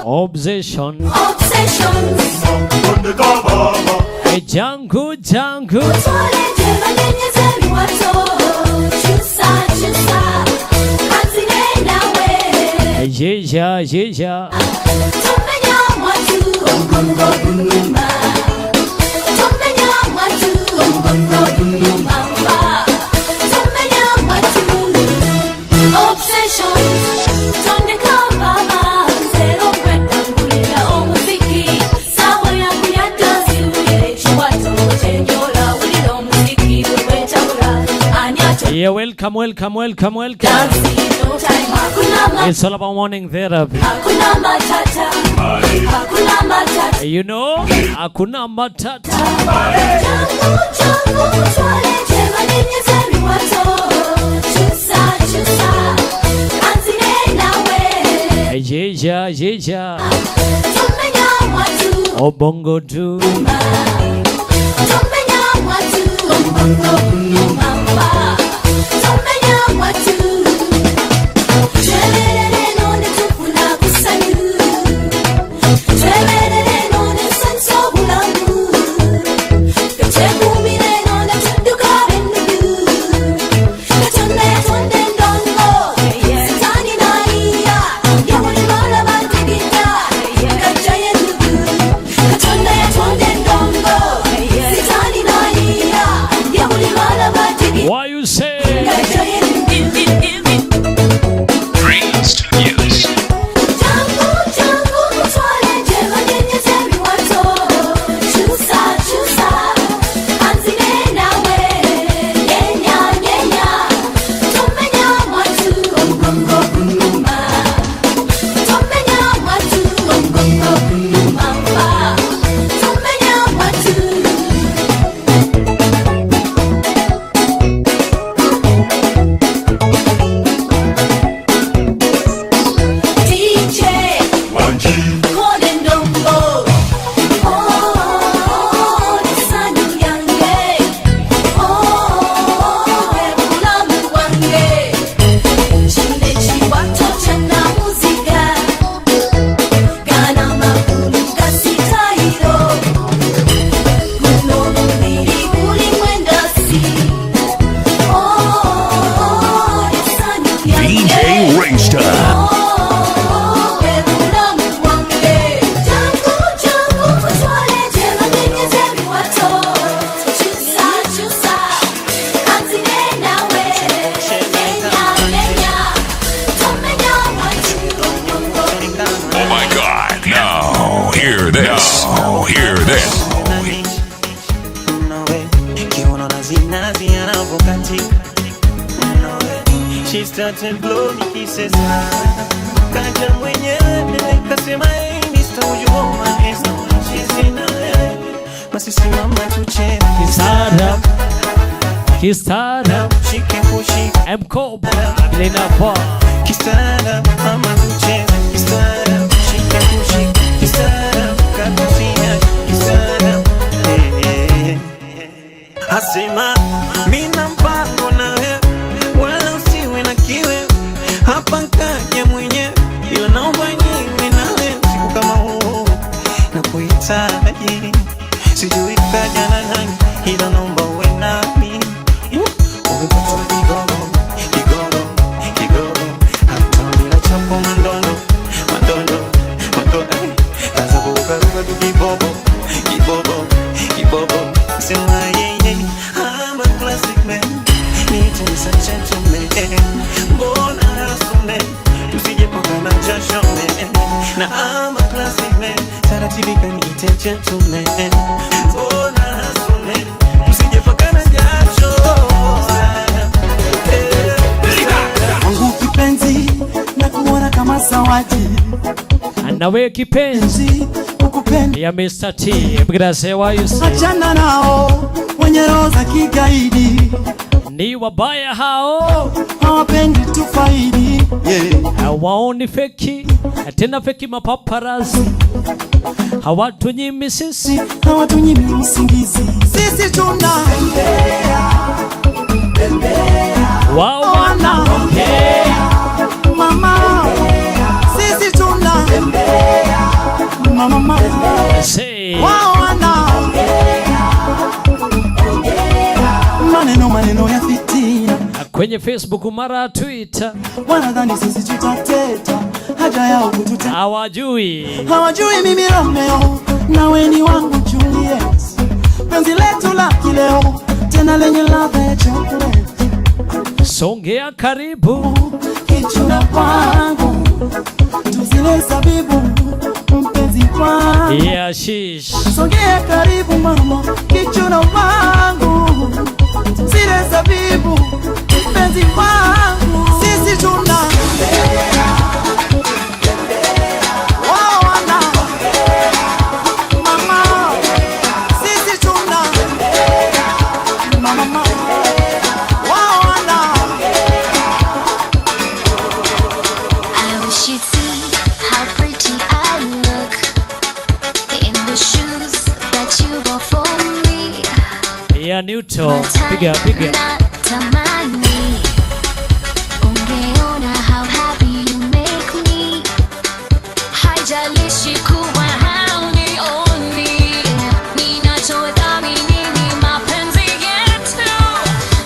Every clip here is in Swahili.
Obsession. Jangu. Yeah. Yeah, welcome. It's all about morning therapy. You know, hakuna matata. Yeah. Obongo do. Why you say? Praise to news. She started blowing kisses. Kaja mwenyewe kasema Mr. Ujoma is no she's in a masisi mama tuche. Kistada Shike pushi Mkoba Lena Pa Kistada mama tuche. Kistada shike pushi. Kistada kakusia. Kistada Hasema mina mpango na wewe wala usiwe na kiwe hapa nkaja mwenyewe ila naomba niwe na wewe siku kama huu na kuhitaji sijui kaja na nani ila naomba uwe nami umepata kigogo hata bila chapo mandondo kaza kuruka tu kibobo sema yeye I'm a classic man need to be such a gentleman mbona hasume tusije pokana jasho na I'm a classic man taratibika niite gentleman mbona hasume tusije pokana jasho wangu kipenzi na kuona kama zawadi anawe kipenzi ukupenda ya Mr. T Mgrase wa yusi achana nao wenye roho za kigaidi ni wabaya hao hawapendi tufaidi hawaoni feki tena feki mapaparazzi hawatunyimi sisi hawatunyimi usingizi sisi tuna bembea kwenye Facebook mara Twitter. Wanadhani sisi tutateta, haja yao kututeta. Hawajui mimi Romeo, nawe ni wangu Juliet. Penzi letu la kileo, tena lenye ladha ya chocolate. Songea karibu Kichuna kwangu, tuzile zabibu mpenzi kwangu. Yeah, shish. Songea karibu mama, kichuna wangu, tuzile zabibu mpenzi kwangu. Sisi tuna ya Newton, piga.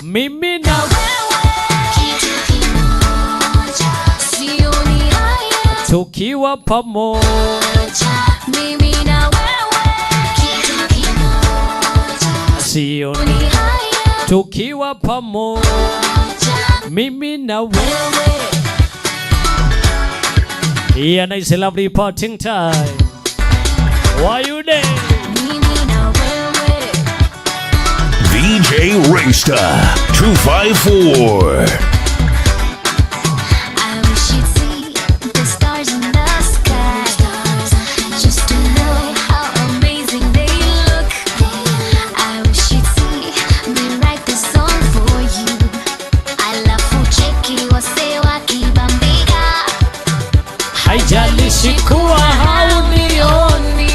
Mimi na tukiwa pamoja, mimi na wewe kitu kimoja, sio tukiwa pamoja, mimi na wewe. Yeah, nice lovely parting time. Why you there? DJ Raystar 254. Haijalishi kuwa haunioni,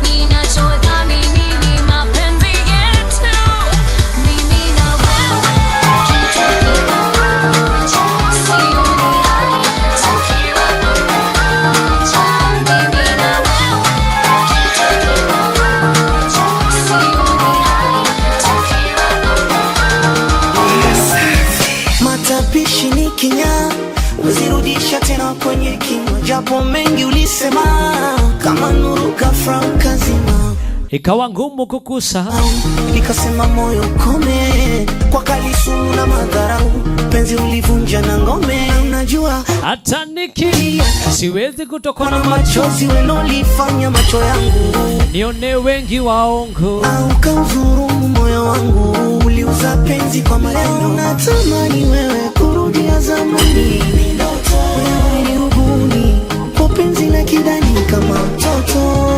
ninachodhamini ni mapenzi yetu, mimi na wewe kitu kimoja, sioni haya tukiwa pamoja, mimi na wewe kitu kimoja, sioni haya tukiwa pamoja. Matapishi ni kinya, uzirudisha tena kwenye kinywa, japo mengi ulisema kama nuru ghafla ukazima, ikawa ngumu kukusahau, nikasema moyo kome kwa kalisumu na madharau, penzi ulivunja na ngome. Unajua hata nikilia siwezi kutokana na machozi ulilofanya macho yangu nione wengi waongo, au kaudhurumu moyo wangu, uliuza penzi kwa maneno. Natamani wewe kurudia zamani, wewe ni rubuni kwa penzi la kidani kama mtoto.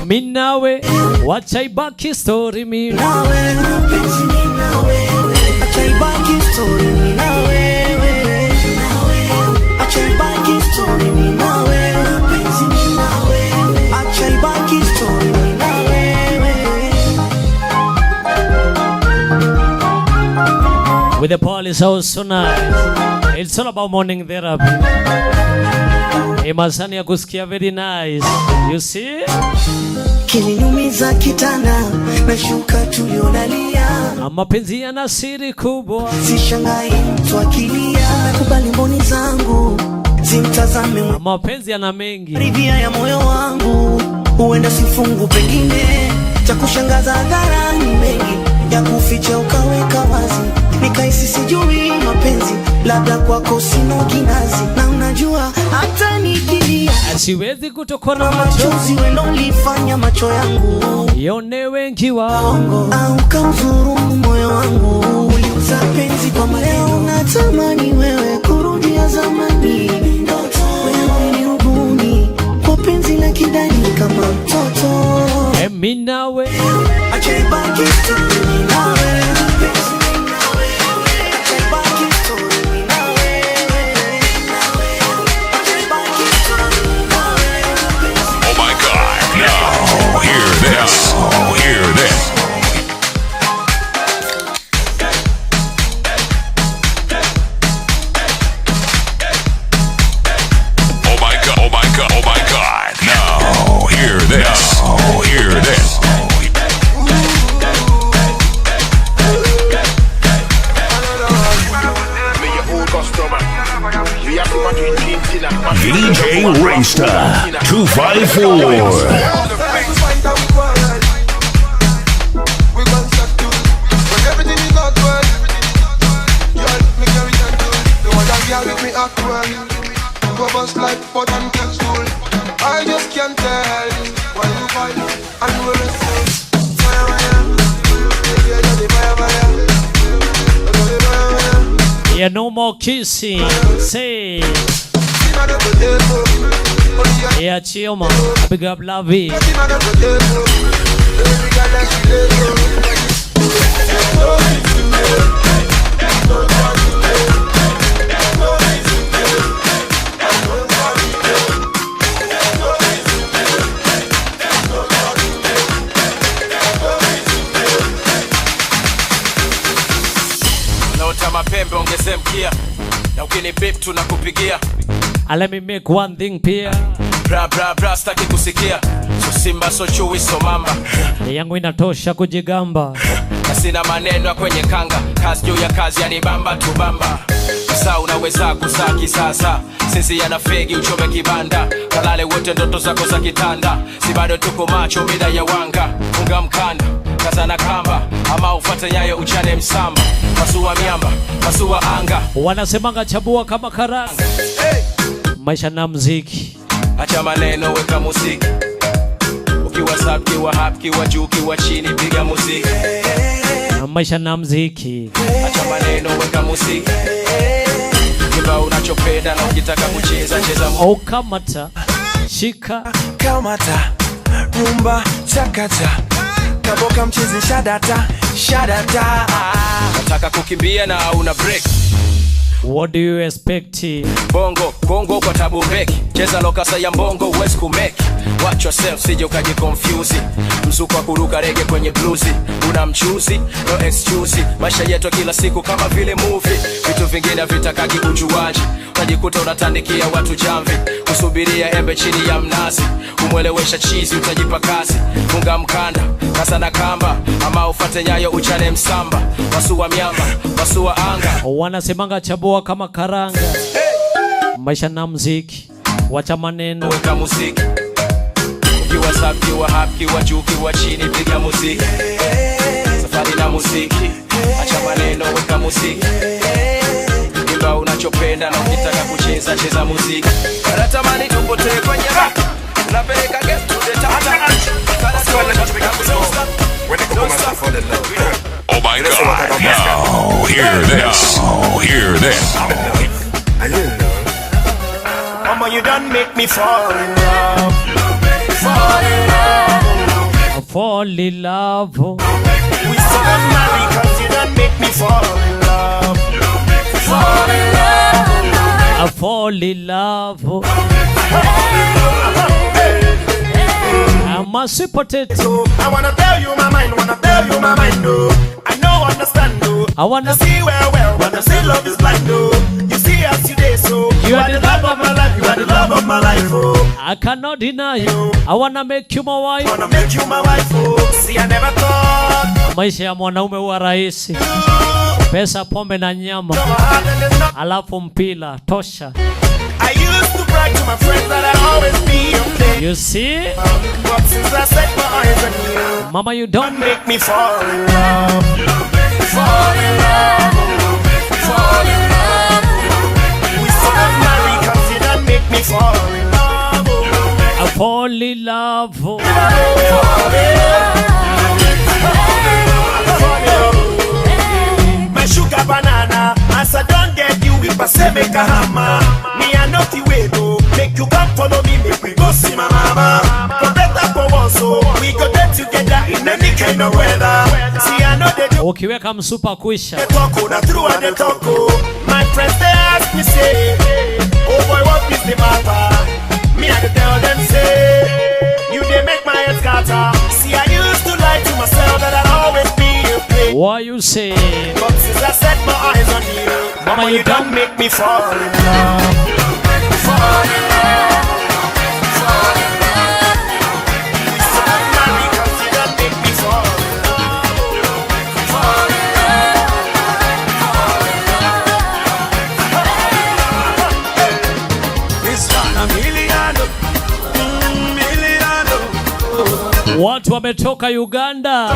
Mimi nawe wacha ibaki story, mimi nawe penzi mimi nawe, acha ibaki story mimi nawe, acha ibaki story mimi nawe, penzi mimi nawe, acha ibaki story mimi nawe. with the police house so nice. It's all about morning therapy. Masani ya kusikia very nice. You see? Kilinumiza kitanda na shuka tuliolalia, mapenzi yana siri kubwa, sishangai mtu akilia, nakubali mboni zangu zimtazame, mapenzi yana mengi, ridhia ya moyo wangu huenda sifungu, pengine cha kushangaza hadharani, mengi ya kuficha ukaweka wazi, nikaisi sijui mapenzi, labda kwako sina kinazi. Na unajua hata nikilia siwezi kutokana na machozi ulilofanya macho yangu yone wengi waongo, au kaudhurumu moyo wangu, uliuza penzi kwa maneno. Natamani wewe kurudia zamani, wewe ni rubuni kwa penzi la kidani kama mtoto. Mimi nawe acha ibaki story mimi nawe, penzi mimi nawe, acha ibaki story mimi nawe, acha ibaki story mimi nawe, penzi. Oh my God! Now hear this. Hear this. DJ Raysta 254. Like pot and stool. I just can't tell why you fight and we're Yeah, no more kissing. Say. Yeah, Chioma. Big up Lavi. Mapembe ongeze mkia na ukini beep tunakupigia. Let me make one thing pia. Bra bra bra staki kusikia. So simba so chui so mamba. Yangu inatosha kujigamba. Na sina maneno kwenye kanga. Kazi juu ya kazi yani bamba tu bamba. Sasa unaweza kusaki sasa. Sisi yana fegi uchome kibanda. Kalale wote ndoto zako za kitanda. Si bado tuko macho mida ya wanga. Funga mkanda kazana kamba ama ufuate nyayo uchane msamba. Pasua miamba, pasua anga. Wanasemanga chabua kama karanga. Hey. Maisha na muziki. Acha maneno weka muziki. Ukiwa sub, kiwa hap, kiwa juu, kiwa chini piga muziki. Maisha na muziki. Acha maneno weka muziki. Kiba unachopenda na ukitaka kucheza cheza muziki. Oh kamata, shika kamata, rumba, chakata. Kaboka mchizi shadata, shadata. Nataka kukimbia na una break. What do you expect? Bongo, bongo kwa tabu mbeki. Cheza lokasa ya mbongo huwezi kumeki. Watch yourself sije ukaji confuse. Mzuko wa kuruka rege kwenye bluesi. Una mchuzi, no excuse. Maisha yetu kila siku kama vile movie. Vitu vingine vitakaki ujuaji. Utajikuta unatandikia watu jamvi. Kusubiria embe chini ya mnazi. Kumwelewesha chizi utajipa kazi. Funga mkanda, kasa na kamba. Ama ufate nyayo uchane msamba. Wasua miamba, wasua anga. Wanasemanga chabua kama karanga. Hey. Maisha na muziki. Wacha maneno weka muziki. Ukiwa sub, kiwa hap, kiwa juu, kiwa chini piga muziki. Safari na muziki. Acha maneno weka muziki. Imba unachopenda na ukitaka kucheza cheza muziki. Natamani tupotee kwenye rap. Napeleka guest to the top. Oh my God! Now hear this. Now hear this. Mama, you done make me fall in love. Fall in love. Fall in love. We still not married 'cause you done make me fall in love. Fall in love. I fall in love. I'm a sweet potato. I wanna tell you my mind, wanna tell you my mind, no. I know, understand, no. I wanna see well, wanna say love is blind, no. You see us today, so you are the love of my life, you are the love of my life, oh. I cannot deny you. I wanna make you my wife. Wanna make you my wife, oh. See, I never thought. Maisha ya mwanaume huwa rahisi. Pesa, pombe na nyama. Alafu mpila tosha. I used to brag to my friends that I'd always be okay. You see? But since I set my eyes on you, Mama, you don't make me fall in love. Fall in love. Fall in love. We still not married 'cause you done make me fall in love. I fall in love. Fall in love. My sugar banana, as I don't get you, if I say make a hammer, me I know the way though. Make you come follow me, make we go see my mama. For better for once, so we go get together in any kind of weather. See I know they do. Ukiweka msupa kuisha. They talk, na true and they talk. My friends they ask me say, oh boy, what is the matter? Me I tell them say, you they make my head scatter. See I used to lie to myself that I'd always be a play. What you say? But since I set my eyes on you, Mama, you don't make me fall in love. Fall in love. Fall in love. We still married 'cause you don't make me fall in love. Fall in love. Fall in love. Watu wametoka Uganda.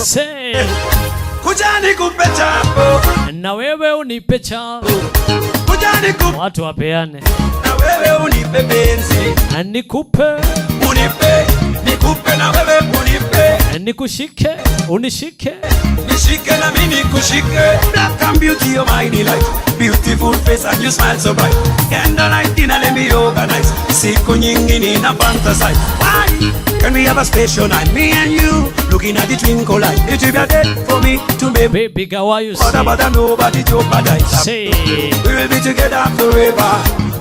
Say. Kujani kupe chako. Na wewe unipe chako. Kujani kupe. Watu wapeane. Na wewe unipe benzi. Nikupe. Unipe. Nikupe na wewe unipe. Nikushike. Unishike. Nishike na mimi kushike. Black and beauty of my delight. Beautiful face and you smile so bright. Candlelight dinner let me organize. Siku nyingi nina fantasize. Why? Can we have a special night? Me and you looking at the twinkle light. It will be dead for me to be. Baby girl, why you say? But nobody jeopardize. Say. We will be together forever.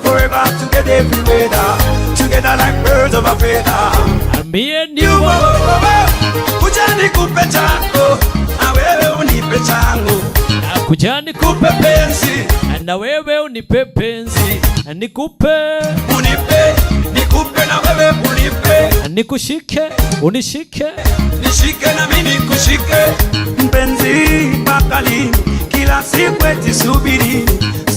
Forever together every weather. Together like birds of a feather. Me and you. Kujani kupe chako. Na wewe unipe changu. Kujani kupe penzi. Na wewe unipe penzi. Nikupe. Unipe. Nikupe na wewe unipe. Nikushike. Unishike. Nishike na mimi kushike. Mpenzi bakali. Kila siku eti subiri.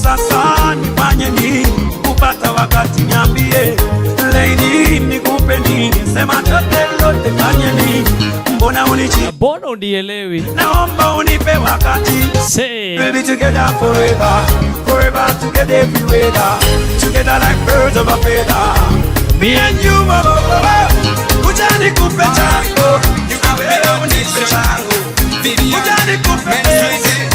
Sasa nifanye nini? Kupata wakati niambie. Lady nikupe nini? Sema lote fanye nini? Mbona unielewi? Naomba unipe wakati. Say. We'll be together forever. Forever together every weather. Together like birds of a feather. Me and you, kujani kupe chango. Na wewe unipe chango. Kujani kupe penzi.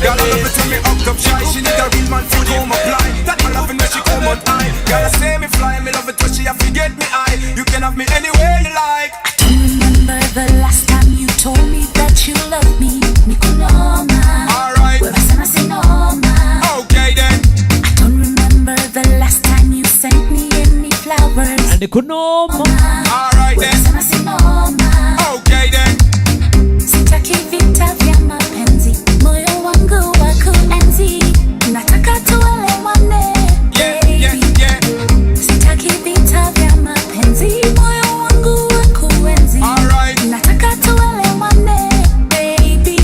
Girl, I love it when me up top shy. She need a real man to come apply. That I love it when she come on high. Girl, I say me fly. Me love it when she have to get me high. You can have me anywhere you like. I don't remember the last time you told me that you love me. Nicoloma. Alright. Where I say Noma. Okay then. I don't remember the last time you sent me any flowers. And Nicoloma. Alright then. Where I say Noma. Okay then. Sitaki vita vya mapenzi. Moyo wangu wa kuenzi. Nataka tuelewane. Yeah. Sitaki vita vya mapenzi. Moyo wangu wa kuenzi. Alright. Nataka tuelewane, baby.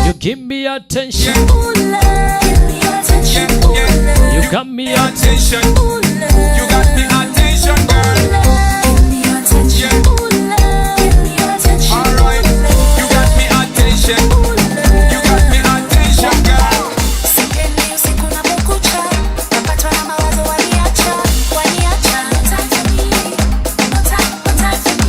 You give me attention. Ooh, love. Give me attention. Ooh, love. You got me Attention. Ooh, love. You got me attention, girl. Give me attention. Ooh, love. Give me attention. Alright. You got me attention. You got me attention, girl. Sipendi usiku unapokucha, napatwa na mawazo waniacha. No time for me. No time for me.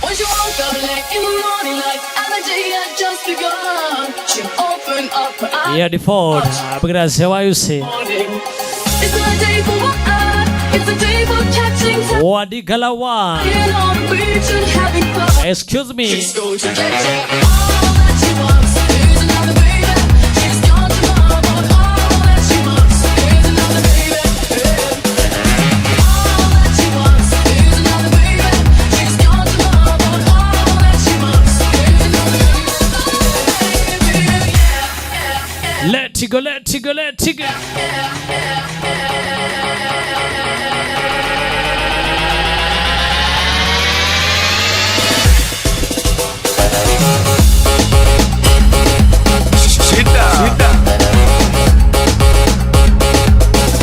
Once you woke up late in the morning, like allergy had just begun. She opened up her eyes. Yeah, the Ford. Because why you say? It's not a day for what it's a day for catching fire. Wadigalawa. On the beach and having fun. Excuse me. She's going to get all that she wants. Here's another baby. She's gone to love on all that she wants. Here's another baby. All that she wants. Here's another baby. She's gone to love on all that she wants. Here's another baby. Let it go, let it go, let it go.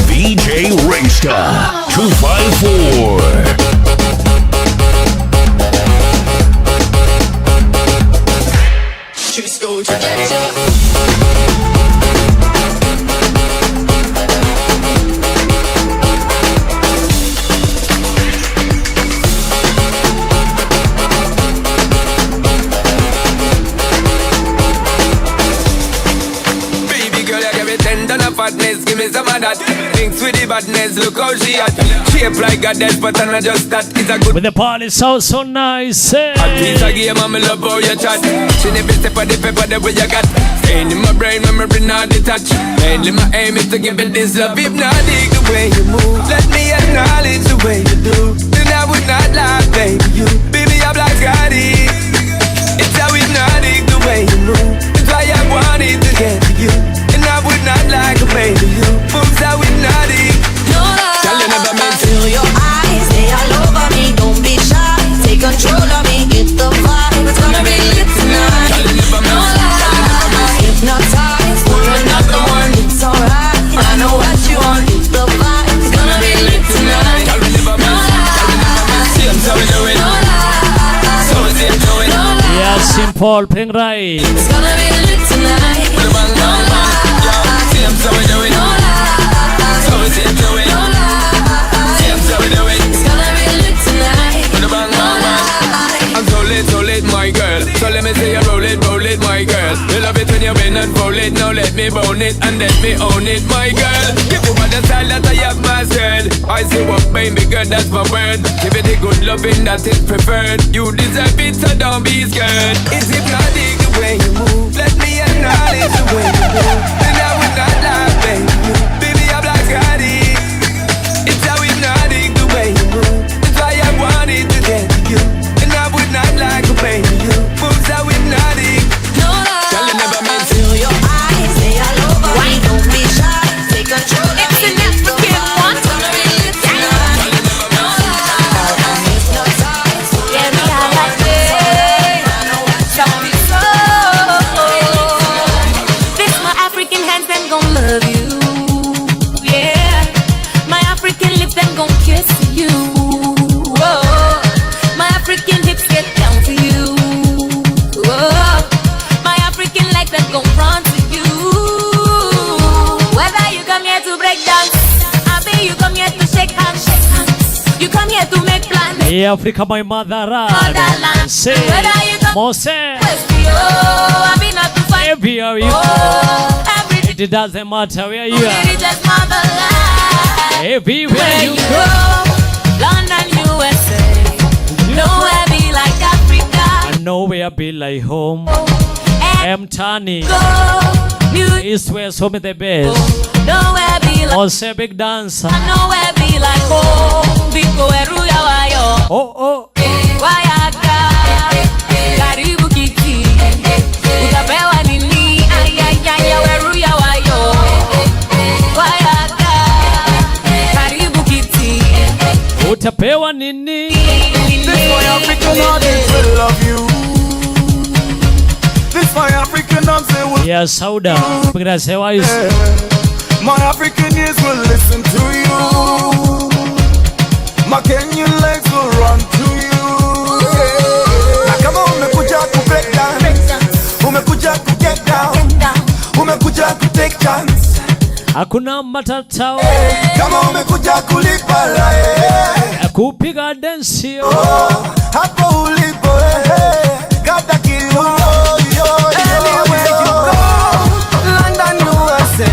VJ Raystar 254. She's going to get you. Baby girl, you give me 10 ton of fatness. Give me some of that. Thinks with the badness. Look how she at. Shape like a death, but I'm not just that. It's a good. With the party sound so nice. Eh? A piece of game, I'm in love how you chat. She never step on the paper, the way you got. Staying in my brain, memory not detached. Mainly my aim is to give it this love. If not dig the way you move, let me acknowledge the way you do. Then I would not lie, baby, you. Baby, I'm like Scotty. It's how hypnotic the way you move. That's why I wanted to get to you. And I would not like a baby, you. Moves how hypnotic. No lie. Girl, you never meant to. Feel your eyes, they all over me. Don't be shy. Take control of me. Get the vibe. It's gonna be lit tonight. Girl, you never No meant to. lie. Hypnotized. We're another one. It's alright. I know what you want. Simple playing right. It's gonna be lit tonight. No lie. So we do it. No lie. So we see it do it. No lie. So we do it. It's gonna be lit tonight. With the bang, No bang, bang. lie. I'm so late, my girl. So let me say you roll it, my girl. You love it when you bend and roll it. Now let me bone it and let me own it, my girl. Give you all the style that I have mastered. I say what baby girl, that's my word. Give it the good loving that is preferred. You deserve it, so don't be scared. It's hypnotic the way you move. Let me acknowledge the way you move. And I would not lie, baby. Baby, I'm like addict. It's how hypnotic the way you move. That's why I wanted to get to you. And I would not like to play you. Moves how hypnotic. No lie. Tell you never meant to. Feel your eyes, they all over. Why don't be shy? Take control. It's an African one. It's gonna be lit tonight. No lie. Hypnotize. Yeah, me I like it. Tell me so. This my African hands, them gon' love you. Yeah. My African lips, them gon' kiss you. Whoa. My African hips get down for you. Whoa. My African legs that gon' run to you. Whether you come here to break dance, I be you come here to shake hands. You come here to make plans. Hey Africa, my motherland. Motherland. Say, Whether you come Mose, west, I be not to fight. every are you. Everything It doesn't matter where you are. is just motherland. Everywhere Where you you go. go, London, USA. Nowhere be like Africa. Nowhere be like home. And Mtani, go, New East West, home is the best. nowhere be like. Mose, big dancer. Nowhere be like home. Biko eruya wayo. Oh, oh. Wayaka. Karibu kiki. Utapewa nini? Ayayaya weruya wayo. Wayaka. Karibu kiti. Utapewa nini? This my African audience will love you. This my African dancing will. Ya Sauda, gracias wise. My African ears will listen to you. My Kenyan legs will run to you. Na kama umekuja ku break dance, umekuja ku get down, umekuja ku take chance. Hakuna matatao Kama umekuja kulipa la kupiga densi. hapo ulipo kata kiuno. Anywhere you go, London, USA.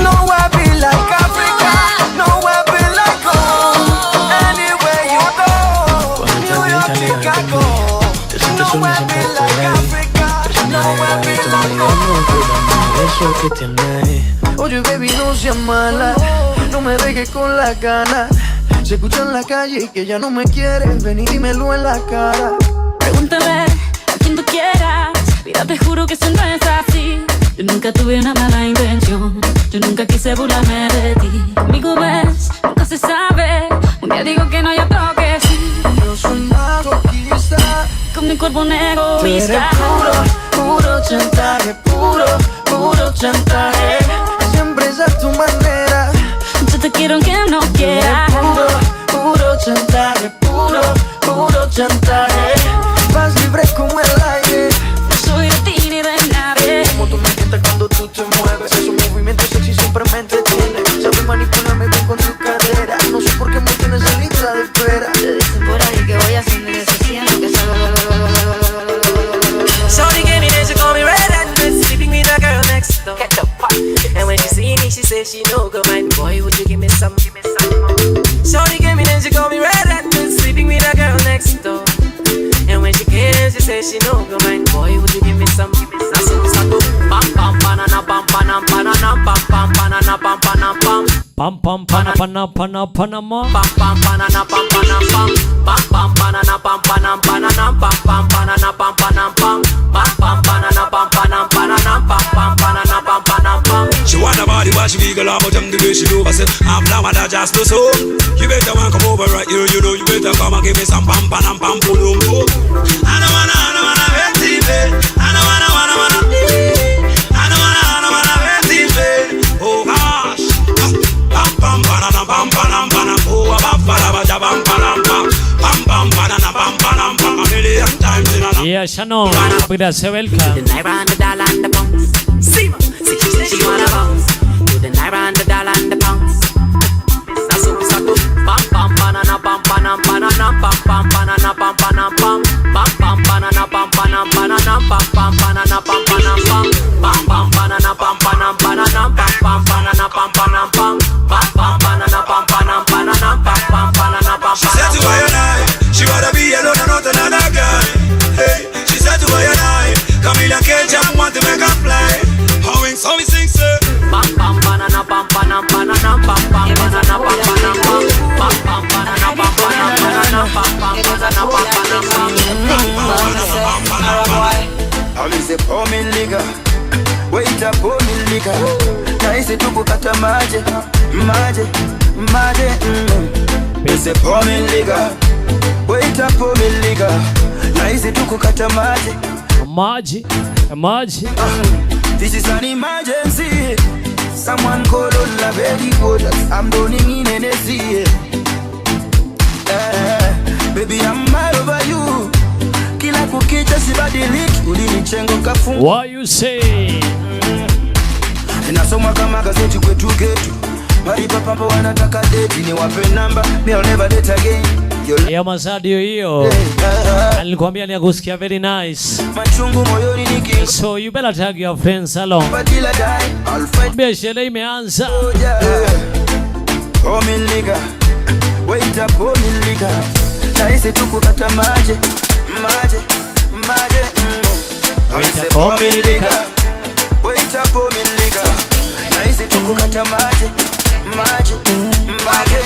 Nowhere be like Africa. Nowhere be like home. Anywhere you go, New York, Chicago. Nowhere be like Africa. Nowhere be like home. Eso que tienes. Oye, baby, no seas mala. No me dejes con la gana. Se escucha en la calle que ya no me quieres. Ven y dímelo en la cara. Pregúntale a quien tú quieras. Mira, te juro que eso no es así. Yo nunca tuve una mala intención. Yo nunca quise burlarme de ti. Conmigo ves, nunca se sabe. Un día digo que no, y otro que sí. Yo soy masoquista. Con mi cuerpo un Tú eres egoísta. puro chantaje. Puro chantaje. Siempre es a tu manera. Yo te quiero aunque no quiera. Puro chantaje. Puro chantaje. Vas libre como el aire. No soy de ti ni de nadie. Como tú me sientes cuando tú te mueves. Esos movimientos sexy siempre me entretienen. Sabes manipularme bien con tu cadera. No sé por qué me tienes en lista de espera. Te dicen por ahí que voy haciendo y deshaciendo que salgo. Shorty gave me this, she call me red and red. Sleeping with a girl next door. Get the fuck. And when she see me, she says she no go mind. Boy, would you give me some? Shorty gave me this, she call me red and red. Sleeping with a girl next door. And when she came, she says she no go mind. Boy, would you give me some? I said, what's up? Pam pam banana pam banana banana pam pam banana pam banana pam. Pam pam pana pana pana Panama. Pam pam banana pam banana pam. Pam pam banana pam banana banana pam pam banana pam banana pam. Pam pam banana pam banana banana pam pam banana pam banana pam. She want a body, but she wiggle out, but the way she do, I said, I'm now and I just do so. You better want come over right here, you know, you better come and give me some pam pam pam pam pum pum. I don't wanna wait till bed. I don't wanna wait till bed. Oh gosh, pam pam banana pam pam pam. Oh, pam pam banana pam pam pam. Pam pam banana pam pam pam. A million times in a Yeah, Shannon, with us, welcome. The naira and the dollar and the pounds. See she wanna bounce. To the naira and the dollar and the pounds. Now so we start to pam pam banana pam banana banana pam pam banana pam banana pam pam pam banana pam banana banana pam pam banana pam banana pam pam pam banana pam banana banana pam pam banana pam banana pam pam pam banana pam banana banana pam pam banana pam. She said to I and I, she wanna be alone and not another guy. Hey, she said to I and I, Camila Cage, I want to make her fly. How we sing, sir. Pam pam banana pam banana banana pam pam banana pam banana pam pam pam banana pam banana pam pam banana pam banana. Alize pour me liga, wait up pour me liga. Naisi tu kukata maje, maje, maje. Alize pour me liga, wait up pour me liga. Naisi tu kukata maje, maje, maje. This is an emergency. Someone call on la very good. I'm doning in NSC. Baby, I'm mad over you. Kila kukicha sibadiliki. Ulinichengo kafungu. What you say? Ninasoma kama gazeti kwetu getu. Maripa pampa wanataka date. Ni wape namba, me I'll never date again. Ya masadio hiyo. Nilikwambia ni akusikia very nice. Machungu moyoni niki. So you better tag your friends along. Biashara imeanza. Oh mi liga, wait up oh mi liga. Naisi tu kukata maje, maje, maje. Naisi oh mi liga, wait up oh mi liga. Naisi tu kukata maje, maje, maje.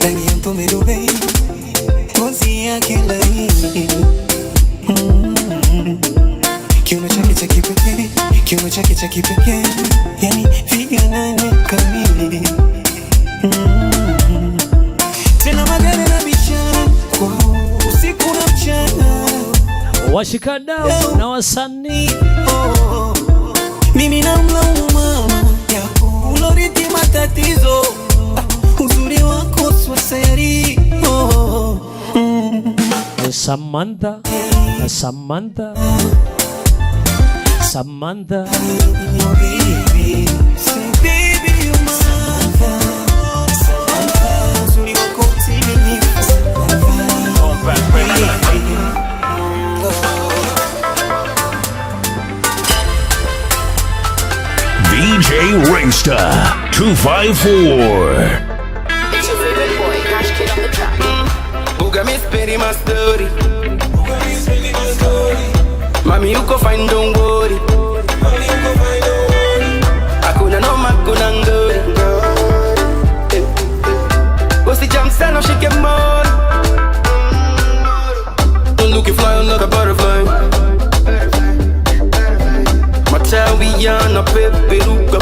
Rangi yangu bem, ngozi yake laini. Kiuno chake cha kipekee, kiuno chake cha kipekee, yani viganane kamili. Tena magari na biashara kwa usiku na mchana, washikadau na wasanii. Mimi namlaumu mama yako uloriti matatizo, uzuri wako swaseri. Samantha, Samantha, Samantha. DJ Ringster 254. It's your favorite boy, Cash Kid on the track. Buga me speri my story. Mami you go find don't worry. Hakuna no makuna ngori. Usi jam sana shike more. Don't look you fly like a butterfly. Matawi na pepe ruka.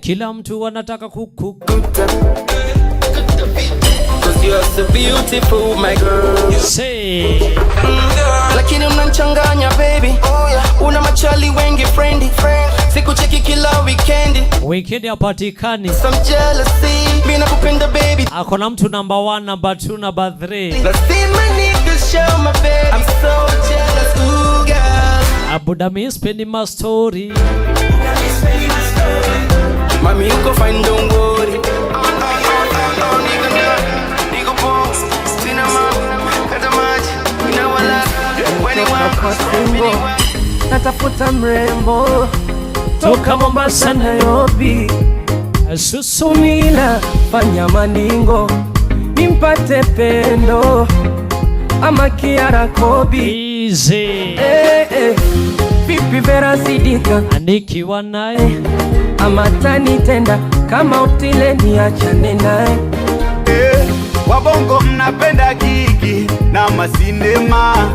Kila mtu anataka kukukuta. You're so beautiful, my girl. Say, lakini unanchanganya baby. Una machali wengi friendly. Siku cheki kila weekend hapatikani. Some jealousy. Mimi nakupenda baby. Akona mtu number 1, number 2, number 3. Let's see my niggas show my baby. I'm so jealous, ooh girl. Abuda me spending my story. Mami you go find don't worry. Natafuta mrembo toka Mombasa Nairobi, Susumila fanya maningo nimpate pendo ama Kiara Kobi. Easy. Vipi Vera Sidika nikiwa naye ama tanitenda kama utile niachane naye. Wabongo mnapenda kiki na masinema,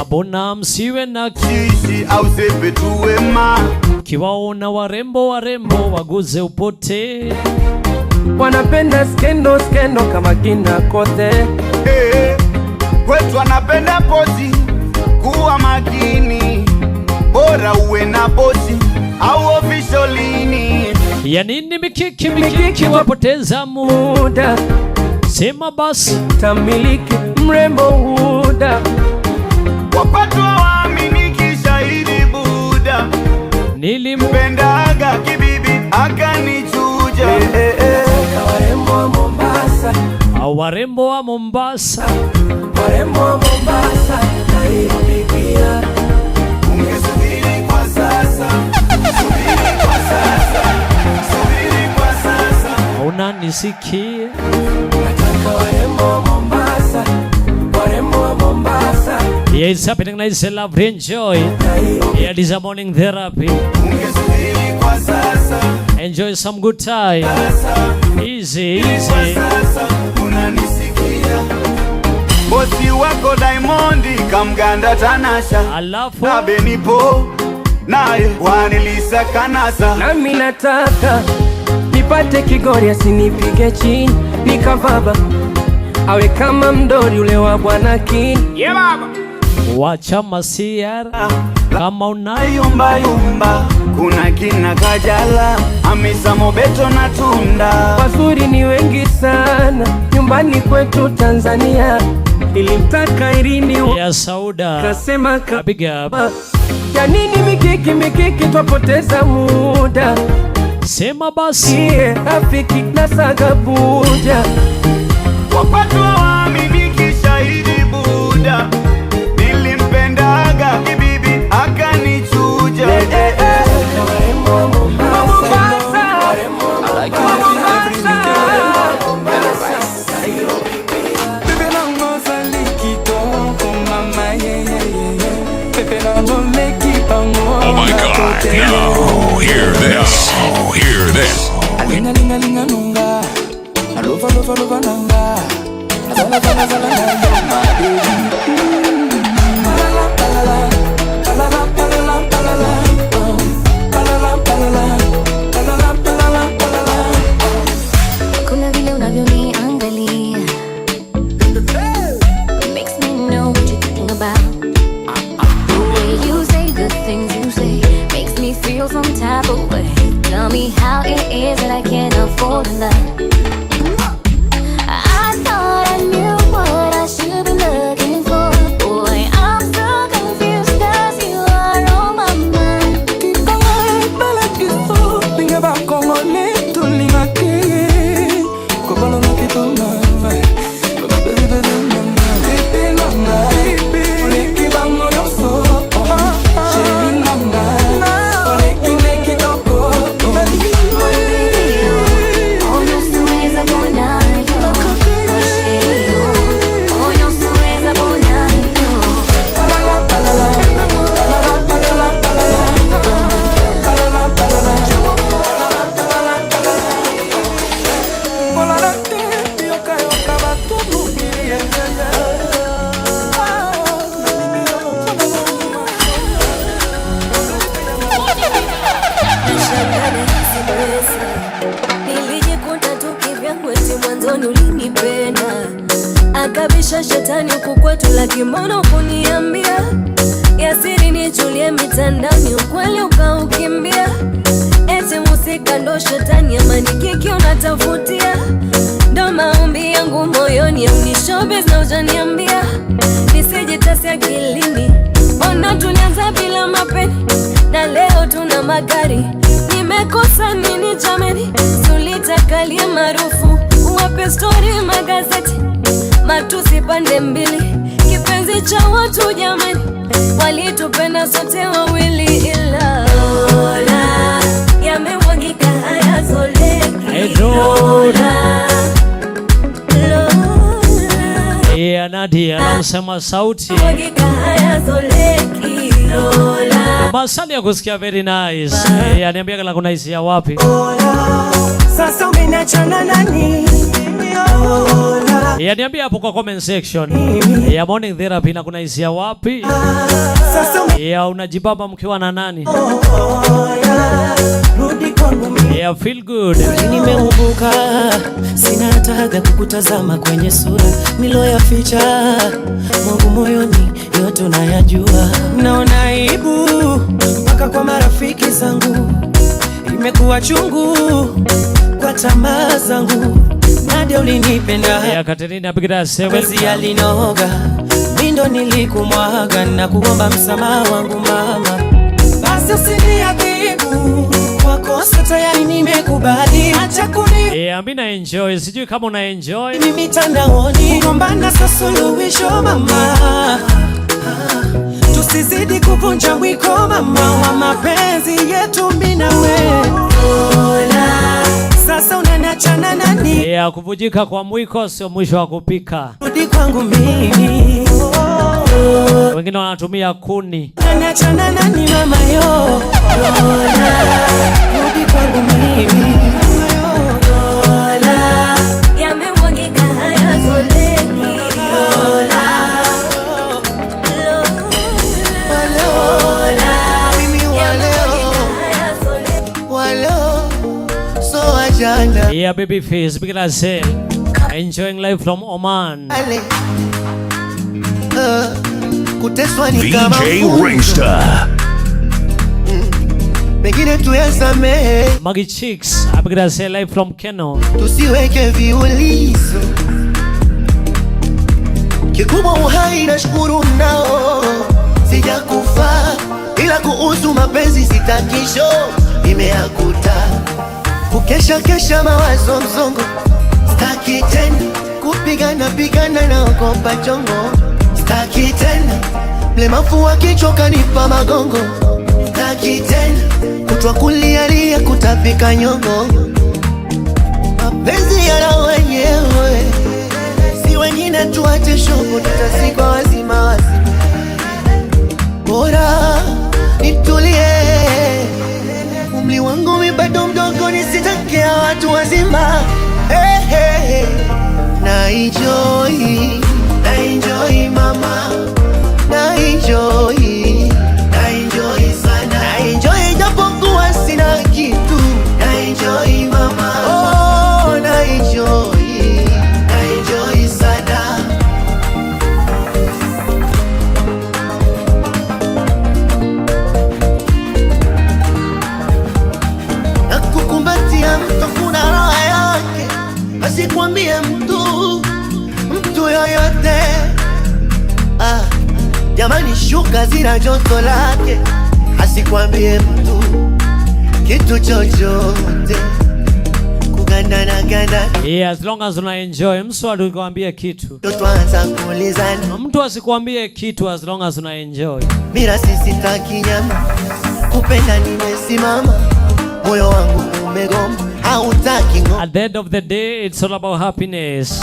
abona msiwe na kishi au sepe tuwema. Kiwaona warembo waguze upote. Wanapenda skendo kama kina Kote. Kwetu wanapenda pozi, kuwa makini, bora uwe na bosi au officialini. Ya nini mikiki wapoteza muda? Sema basi tamiliki mrembo Huda. Wapatu waaminiki shahidi Buda. Nilimpendaga kibibi akanichuja. Warembo wa Mombasa, warembo wa Mombasa, warembo wa Mombasa, Nairobi pia. Ungesubiri kwa sasa, subiri kwa sasa, subiri kwa sasa. Unanisikia? Nataka warembo wa Mombasa, warembo wa Mombasa. Yeah, it's happening now. It's a love, enjoy. Yeah, this is morning therapy. Ungesubiri kwa sasa, enjoy some good time. Easy. Unanisikia? Bosi wako Diamond kamganda Tanasha, alafu na Benipo naye wanilisa kanasa. Nami nataka nipate Kigori asinipige chini nikavaba, awe kama mdori ule wa Bwana King. Yeah baba. Wacha masiara kama unayumba, kuna kina Kajala, Hamisa Mobeto na Tunda. Wazuri ni wengi sana nyumbani kwetu Tanzania. Nilimtaka Irini ya Sauda, kasema kapiga. Ya nini mikiki twapoteza muda? Sema basi rafiki na saga Buda. Wapatu waaminiki shahidi Buda. Nilimpendaga kibibi akanichuja. Warembo wa Mombasa, I like Oh my God! Now hear this. Oh, hear this. Alinga linga linga nunga, alova lova lova nanga, zala zala zala nanga, my baby. Palala palala, palala palala palala, palala palala, palala palala palala. Kuna vile unavyoniangalia, makes me know what you're thinking about. The way you say the things you say makes me feel some type of way. Tell me how it is that I can't afford to love. I thought I knew what I should be looking for. Boy, I'm so confused 'cause you are on my mind. Nilijikuta tu kivyangu eti mwanzoni ulinipenda, akabisha shetani huku kwetu lakimono kuniambia yasiri nichulie mitandani, ukweli ukaukimbia. Eti musika ndo shetani, amani kiki unatafutia. Ndo maombi yangu moyoni ya unishobes na ujaniambia nisijitasi akilini. Ona tulianza bila mapeni na leo tuna magari. Nimekosa nini jameni? Tulitakalia maarufu, uwape story magazeti, matusi pande mbili, kipenzi cha watu jameni. Walitupenda sote wawili ila Lola yamemwagika hayazoleki. Lola yeah, Nadia anasema sauti mwagika hayazoleki. Lola masali ya kusikia very nice. Aniambia kala kuna hisia wapi? Sasa umeniachana nani? Niambia hapo kwa comment section. Ya morning therapy na kuna hisia wapi? Ya unajibaba mkiwa na nani? Ya feel good. Nimeumbuka, sina taga kukutazama kwenye sura, milo ya ficha mwangu moyoni yote unayajua. Naona aibu mpaka kwa marafiki zangu, imekuwa chungu kwa tamaa zangu. Nadia ulinipenda ya Katerina Bigida 7 penzi alinoga, mindo nilikumwaga na kuomba msamaha wangu mama. Basi usiniadhibu kwa kosa tayari nimekubali, acha kuni Amina enjoy, sijui kama una enjoy mimi mitandaoni, kugombana sasa suluhisho mama. Tusizidi kuvunja mwiko mama wa mapenzi yetu mimi na wewe. Sasa unaniachana nani? Kuvujika kwa mwiko sio mwisho wa kupika. Rudi kwangu mimi. Wengine wanatumia kuni. Unaniachana nani mama yo? Rudi kwangu mimi. Yamemwagika haya foleni. Yeah, baby face, big as say, enjoying life from Oman. Kuteswa ni kama DJ Ringstar. Pengine tuyasamehe, Maggie Chicks, big as say, live from Keno. tusiweke viulizo. Kikubwa uhai na shukuru nao, sijakufa ila kuhusu mapenzi sitakisho imeakuta. Kukesha kesha mawazo mzongo, staki tena kupigana na ogopa chongo. Staki tena mlemafu wa kichwa kanipa magongo. Staki tena kutwa kulialia kutapika nyongo. Mapenzi yana wenyewe, si wengine tuache shoko, tutasikwa wazima wazima. Bora nitulie, umri wangu mi bado mdogo, nisitakia watu wazima. Hey, hey, hey. Na enjoy mama, na enjoy sana, na enjoy japokuwa sina kitu. Na enjoy mama, oh na enjoy sana. Na kukumbatia mtu kuna roho yake, asikwambie mtu yoyote. Jamani shuka zina joto lake, asikwambie mtu kitu chochote. Kugandana gandana, Yeah, as long as una enjoy. Mtu alikwambia kitu, tuanza kuulizana. mtu asikwambie kitu as long as una enjoy. Mira sisi taki nyama, kupenda nimesimama, moyo wangu umegoma, hautaki ngo. At the end of the day, it's all about happiness.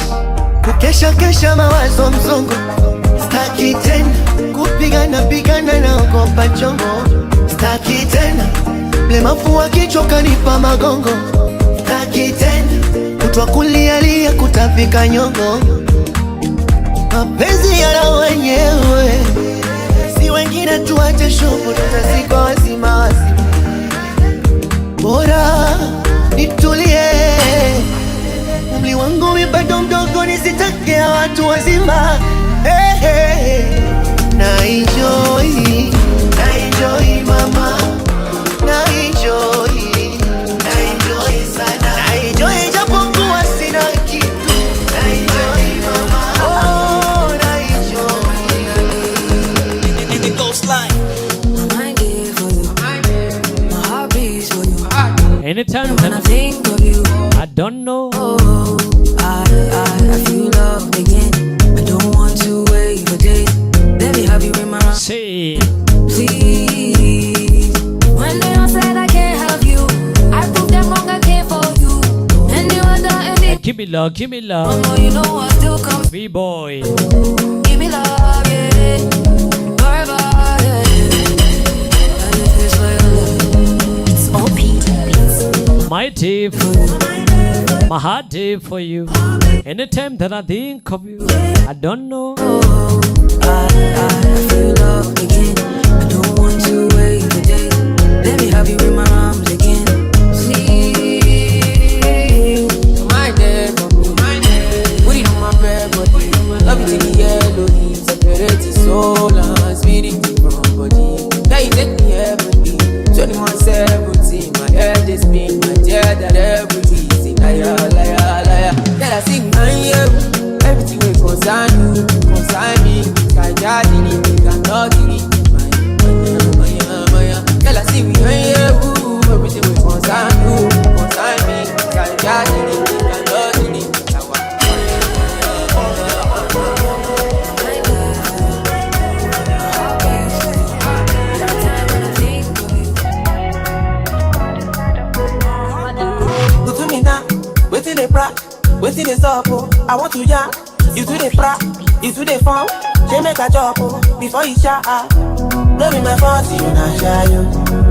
Kukesha mawazo mzongo, staki tena kupigana na ogopa chongo. Staki tena mlemafu wa kichwa kanipa magongo. Staki tena kutwa kulialia kutapika nyongo. Mapenzi yana wenyewe, si wengine tuache shoko, tutasikwa wazima wazima. Bora nitulie, umri wangu mi bado mdogo, nisitakia watu wazima. Hey, hey, hey. Na enjoy mama, na enjoy sana, na enjoy japokuwa sina kitu. Na enjoy mama, oh na enjoy. It goes like My day for you, my heart beats for you. Anytime When I think of you, I don't know. I feel love again. I don't want to wait for days. Baby, have you in my arms? Say, please. When they all said I can't have you, I proved them wrong. I care for you. And you are the give me love, give me love. oh, you know I still come. B-boy. Give me love, yeah. Forever, yeah. And if it's for your love, it's all peace. My tip, my heart tip for you. Anytime that I think of you, I don't know. I feel love again. I don't want to wait for days. Let me have you in my arms again. Please. My day for me. Put it on my bed, but love you till the yellow leaves. Separate the soul and spirit from body. Now you take me heavenly. 21-17, my head is Everything will concern you, concern me. Kajadi, Kanoti, Maya. Girl, I see me on you. Everything will concern you, concern me. Kajadi, Kanoti, waiting the pra, waiting the stop. I want to ya. You do the pra, you do the phone. She make a job before you shot. Don't be my fault, you not shy you.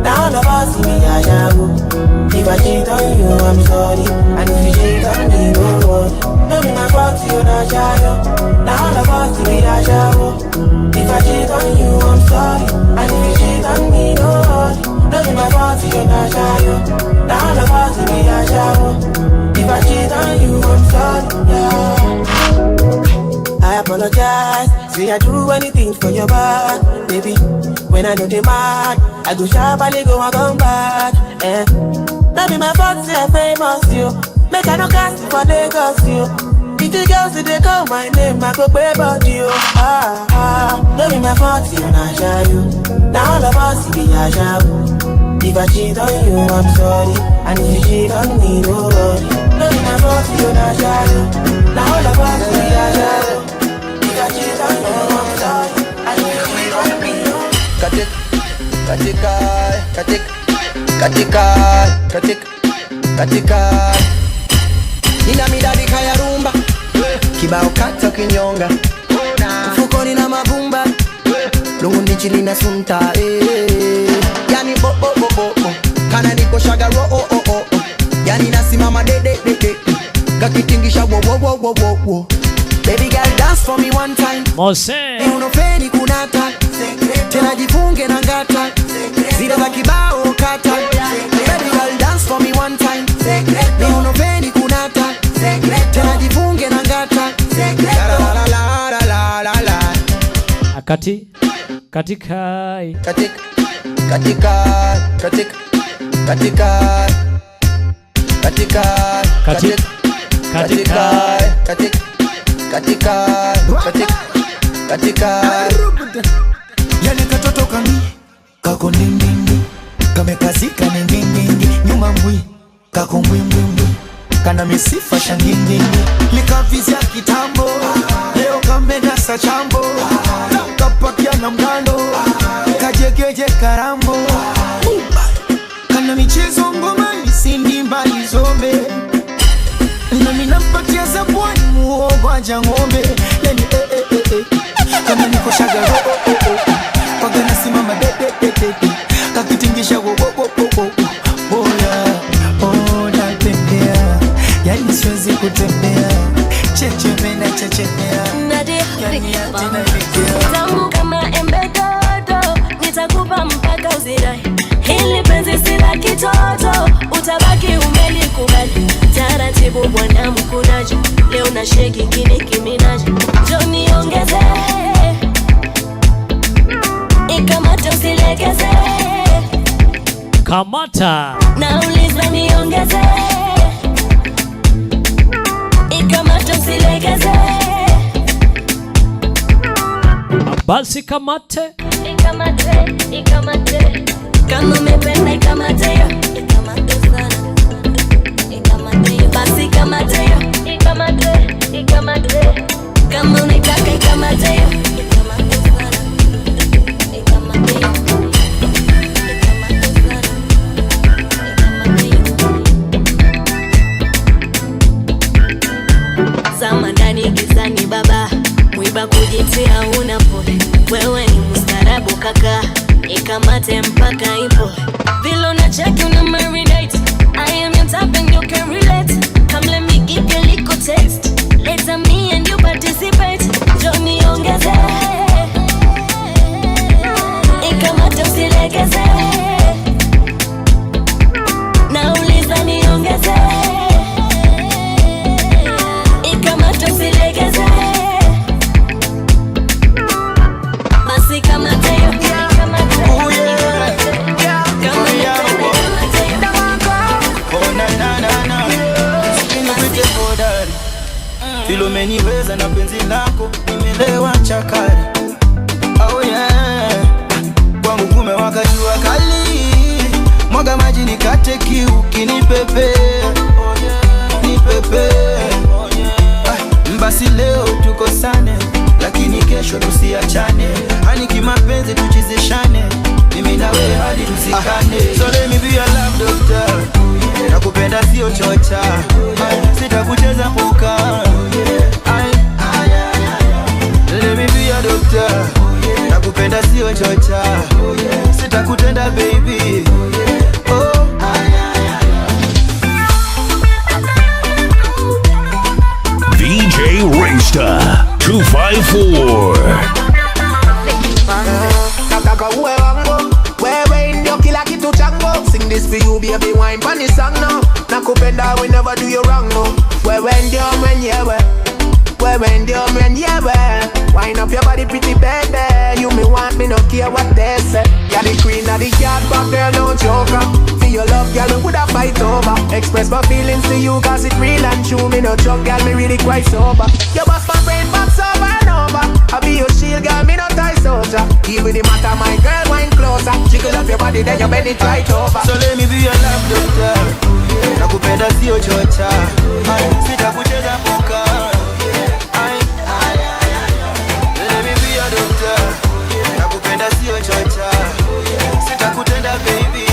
Now all of us see me a shadow. If I cheat on you, I'm sorry. And if you cheat on me, don't worry. Don't be my fault, you not shy you. Now all of us see me a shadow. If I cheat on you, I'm sorry. And if you cheat on me, don't worry. Don't be my fault, you not shy you. Now all of us see me a shadow. If I cheat on you, I'm sorry, yeah. I apologize, say I do anything for your back, baby. When I know they mad, I go sharply go and come back, eh. That be my fault, say I famous, you. Make I no cast for Lagos, you. If the girls, they call my name, I go pay about you. That be my fault, you not shy, you. Now all of us be a shy. If I cheat on you, I'm sorry. And if you cheat on me, don't worry. Don't be my fault, you not shy. Now all of us be a shy. If I cheat on you, I'm sorry. And if you cheat on me, katika Nina midadi kaya rumba Kibao kata kinyonga Mfukoni na mavumba Lungu ndichi lina sunta Yani bo bo bo bo bo Kana niko shaga ro oh oh oh Yani nasimama de de de de Kakitingisha wo wo wo wo wo wo Baby girl dance for me one time Mose Unofeni kunata Tena jifunge na ngata Zile za kibao kata Baby girl dance for me one time Unofeni kunata Tena jifunge na ngata La la la la la la la Katika Yale katoto kami kako ndindindi kamekazika ndindindi nyuma mbwi kako mbwimbwi kana misifa shangindindi likavizia kitambo leo kamedasa chambo kapakia na mgando kajegeje karambo kana michezo ngoma isindi mbali zombe na minampatia za pwani muogo aja ngombe yani kama niko shaga kwa gana simama de kakitingisha wo ola tembea yani siwezi kutembea chechemena chechemea tamu kama embe dodo nitakupa mpaka uzirai hili penzi sila kitoto utabaki umelikubali taratibu bwana mkunaji leo na sheki kini kiminaji Johnny ongeze ikamata usilegeze kamata nauliza niongeze ikamata usilegeze basi kamate ikamate kama umependa ikamate yo ikamate sana ikamate yo basi ikamate yo ikamate kama unataka ikamate yo ikamate sana ikamate yo zama ndani gizani baba mwiba kujitia una pole wewe ni mustarabu kaka ikamate mpaka ipo vilo na check una marinate I am your type and you can relate come let me give you a little taste later me and you participate Johnny ongeze ikamate usilegeze nauliza niongeze ikamate usilegeze basi kamate yo umeniweza na penzi lako, nimelewa chakari. Oh yeah, kwangu kumewaka jua kali, mwaga maji nikate kiu, kinipepe, nipepe. Basi leo tukosane, lakini kesho tusiachane. Hani kimapenzi tuchizishane, mimi na wewe hadi tuzikane. So let me be your love doctor, nakupenda sio chocha, sitakucheza puka. Let me be your doctor, nakupenda sio chocha, sitakutenda baby. DJ Raysta 254. Nataka uwe wangu, wewe ndio kila kitu changu. Sing this for you baby, wine pan this song now. Nakupenda we never do you wrong no. Wewe ndio mwenyewe, wewe ndio mwenyewe. Wind up your body pretty baby, you me want me no care what they say. You're the queen of the yard but girl no joker. For your love girl we woulda fight over. Express my feelings to you cause it real and true. Me no joke girl, me really quite sober. You bust my brain box over and over. I be your shield girl, me no tie soldier. Deal with the matter my girl, wine closer. Jiggle up your body then you bend it right over. So let me be your love doctor, nakupenda sio chocha, sitakucheza puka. Let me be your doctor, nakupenda sio chocha, sitakutenda baby.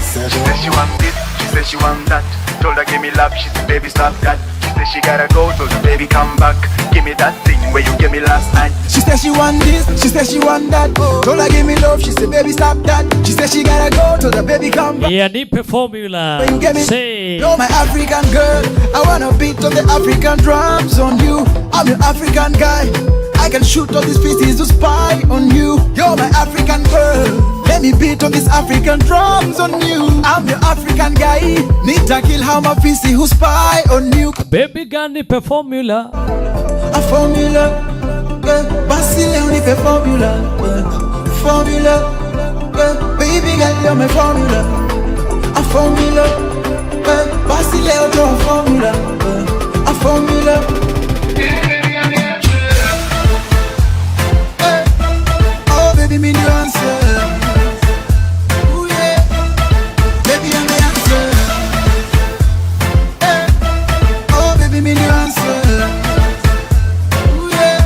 She said she want this, she said she want that. Told her give me love, she said baby stop that. She said she gotta go, told her baby come back. Give me that thing where you gave me last night. She said she want this, she said she want that. Told her give me love, she said baby stop that. She said she gotta go, told her baby come back. Yeah, nipe formula. Say, you're my African girl, I wanna beat on the African drums on you. I'm your African guy, I can shoot all these pieces to spy on you. You're my African girl, let me beat on these African drums on you. I'm your African guy, need to kill how my PC who spy on you. Baby girl nipe formula. A formula, basi leo nipe formula, formula, baby girl you're my formula. A formula, basi leo draw a formula, a formula. Oh baby me the answer. Ooh yeah, baby I'm the answer. Oh baby me the answer. Ooh yeah,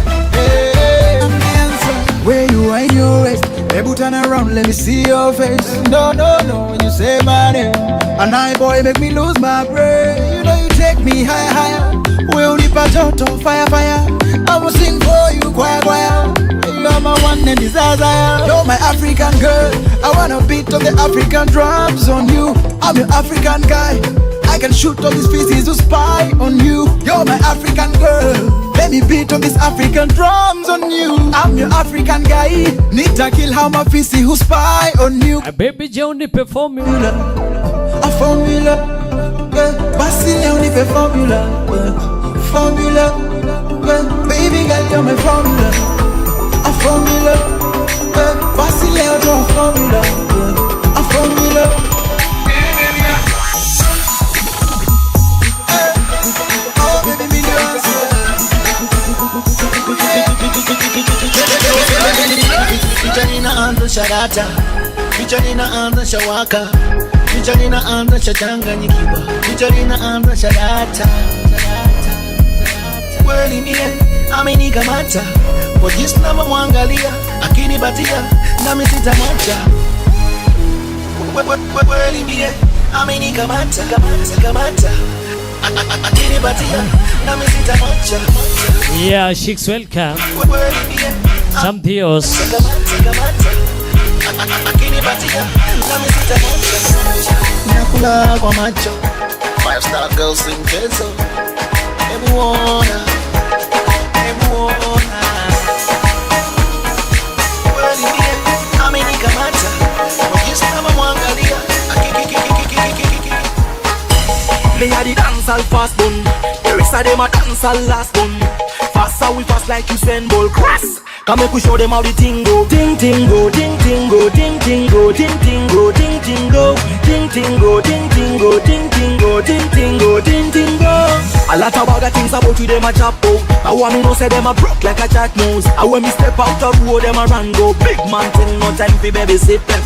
I'm the answer. Where you wind your waist, baby turn around, let me see your face. No, no, no, when you say my name, and I boy make me lose my brain. You know you take me higher, higher. We only patch out on fire, fire. I will sing for you, choir, choir. You're my one and desire. You're my African girl, I wanna beat on the African drums on you. I'm your African guy, I can shoot all these pieces to spy on you. You're my African girl, let me beat on these African drums on you. I'm your African guy, need to kill how my PC who spy on you. Baby Joe nipe formula. A formula, basi leo nipe formula, formula, baby girl you're my formula. A formula, basi leo draw a formula, a formula. Oh baby me the answer. Picha ninaanza sharata, picha ninaanza shawaka, picha ninaanza shachanganyikiwa, picha ninaanza sharata. Kweli mie amenikamata, kwa jinsi namwangalia, akinipatia nami sitamwacha. Kweli mie amenikamata, kamata, akinipatia nami sitamwacha. Yeah, Sheiks welcome. Some deals. Nakula kwa macho, 5-star girls in peso. Hebu ona, hebu ona. Kweli mie amenikamata, kwa jinsi namwangalia, Me a the dancehall fast bun, the rest of them a dancehall last bun. Fast how we fast like Usain Bolt. Crass. Come make we show them how the ting go. Ting ting go, ting ting go, ting ting go, ting ting go, ting ting go, ting ting go, ting ting go, ting ting go, ting ting go, ting ting go. A lot of other things about you them a chop out. I want me know say them a broke like a chat nose. And when me step out of road them a run go. Big man thing, no time for baby sit them.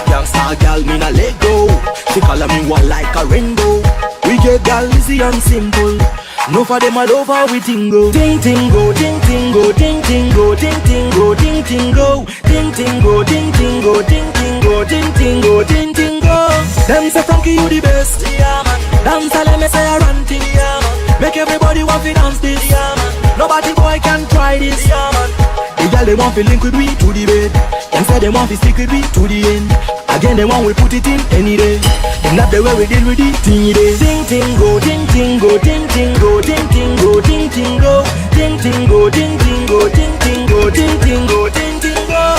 Youngster girl me na let go. She color me one like a rainbow. We get girl easy and simple. No for them all over we tingo. Ting ting go, ting ting go, ting ting go, ting ting go, ting ting go, ting ting go, ting ting go, ting ting go, ting ting go, ting ting go. Them say Frankie you the best, yeah man. Dance let me say I run thing, yeah man. Make everybody want to dance this, yeah man. Nobody boy can try this, yeah man. The girl they want to link with me to the bed. Them say they want to stick with me to the end. Again they want we put it in any day. Them not the way we deal with it thing day. Ting ting go, ting ting go, ting ting go, ting ting go, ting ting go, ting ting go, ting ting go, ting ting go, ting ting go, ting ting go.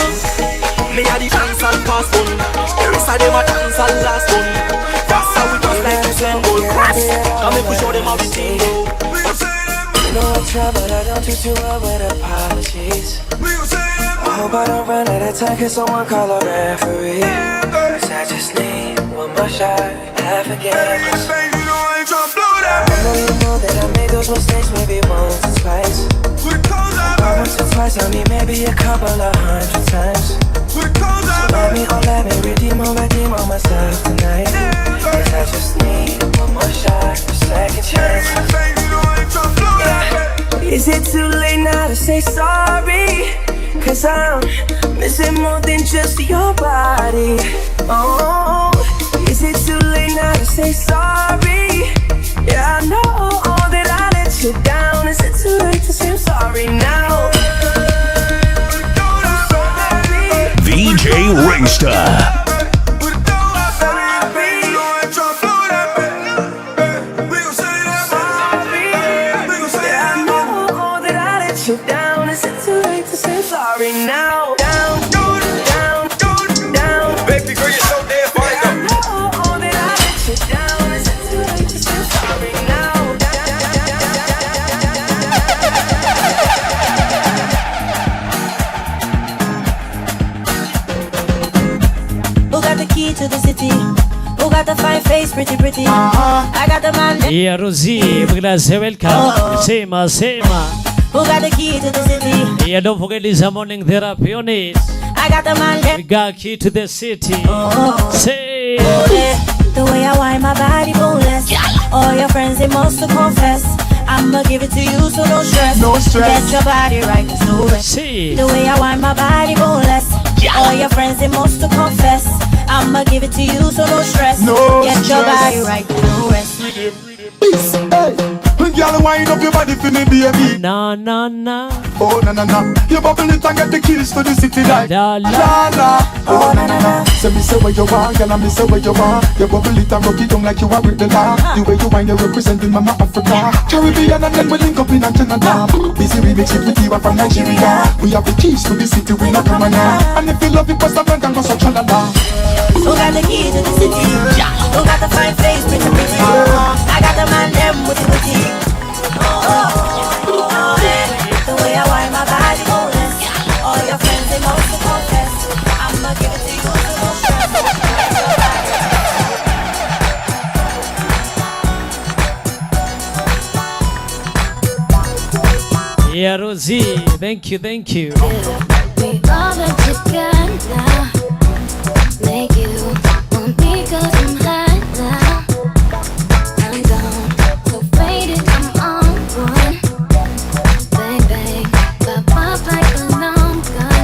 Me a the dance and fast one. The rest of them a dance and last one. That's how we just like to send gold crash. Come make we show them how we sing go. You know I try but I don't do too well with apologies. I hope I don't run out of time, can someone call a referee? Cause I just need one more shot, have forgiveness. I know you know that I made those mistakes maybe once or twice. Once or twice, I mean maybe a couple of 100 times. So let me redeem on myself tonight. Cause I just need one more shot, a second chance. Yeah. Is it too late now to say sorry? Cause I'm missing more than just your body. Oh, is it too late now to say sorry? Yeah, I know that I let you down. Is it too late to say I'm sorry now? VJ Ringsta. Sorry now, down, down, down, down. Baby girl, you're so damn fine. I know that I let you down. Is it too late to say sorry now? Who got the key to the city? Who got the fine face, pretty? I got the man. Yeah, Rosie, grazie, welcome. Sema. Who got the key to the city? Yeah, don't forget this morning therapy on it. I got the man. We got key to the city. Say the way I wind my body boneless. All your friends they must confess. I'ma give it to you, so no stress. No stress. Get your body right, there's no rest. The way I wind my body boneless. All your friends they must confess. I'ma give it to you, so no stress. No Get stress. your body right, there's no rest. Hey. Girl, wind up your body for me, baby. Na. Oh, na. You bubble it and get the keys to the city like la. Oh, na. Say me say where you are, girl, and me say where you are. You bubble it and rock it down like you are with the law. The way you wind, you representing Mama Africa. Caribbean and then we link up in Canada. Busy remix it with you from Nigeria. We have the keys to the city, we not come now. And if you love it, pass the bank and go so chalala. Who got the key to the city? Who got the fine face, pretty? I got the man them with the the way I wind my body boneless. All your friends they must confess. I'ma give it to you, so no stress. Yeah, Rosie, thank you. All that you got now, make you want me 'cause I'm high now. I'm gone, so faded, I'm on one. Bang bang, pop like a long gun.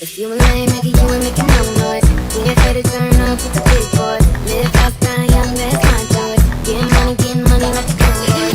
If you a lame nigga, you ain't making no noise. When you're ready to turn up with the big boys. Live fast, die young, that's my choice. Getting money like a cowboy.